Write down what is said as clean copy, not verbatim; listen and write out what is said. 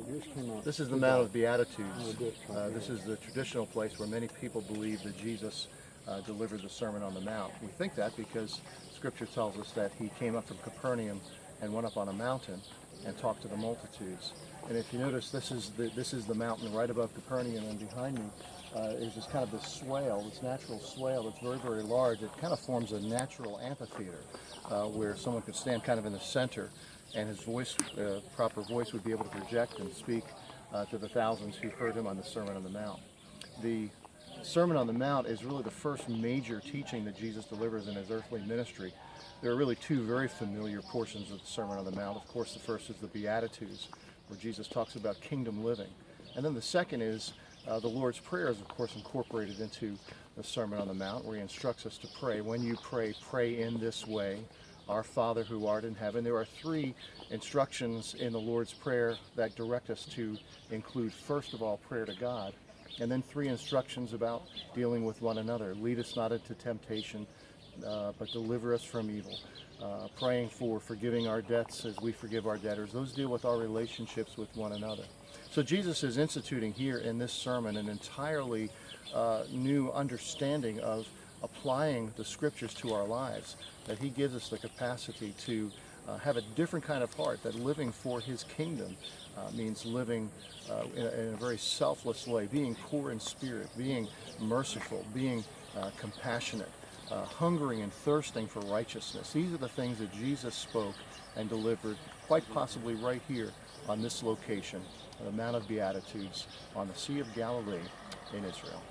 yours came out. This is the Mount of Beatitudes. This is the traditional place where many people believe that Jesus delivered the Sermon on the Mount. We think that because Scripture tells us that he came up from Capernaum and went up on a mountain and talked to the multitudes. And if you notice, this is the mountain right above Capernaum, and behind me is this kind of this swale, this natural swale that's very, very large. It kind of forms a natural amphitheater where someone could stand kind of in the center, and his voice, proper voice, would be able to project and speak to the thousands who heard him on the Sermon on the Mount. The Sermon on the Mount is really the first major teaching that Jesus delivers in his earthly ministry. There are really two very familiar portions of the Sermon on the Mount. Of course, the first is the Beatitudes, where Jesus talks about kingdom living. And then the second is the Lord's Prayer is, of course, incorporated into the Sermon on the Mount, where he instructs us to pray. When you pray, pray in this way. Our Father who art in heaven. There are three instructions in the Lord's Prayer that direct us to include, first of all, prayer to God, and then three instructions about dealing with one another. Lead us not into temptation, but deliver us from evil. Praying for forgiving our debts as we forgive our debtors. Those deal with our relationships with one another. So Jesus is instituting here in this sermon an entirely new understanding of applying the Scriptures to our lives, that he gives us the capacity to have a different kind of heart, that living for his kingdom means living in a very selfless way, being poor in spirit, being merciful, being compassionate, hungering and thirsting for righteousness. These are the things that Jesus spoke and delivered, quite possibly right here on this location, the Mount of Beatitudes on the Sea of Galilee in Israel.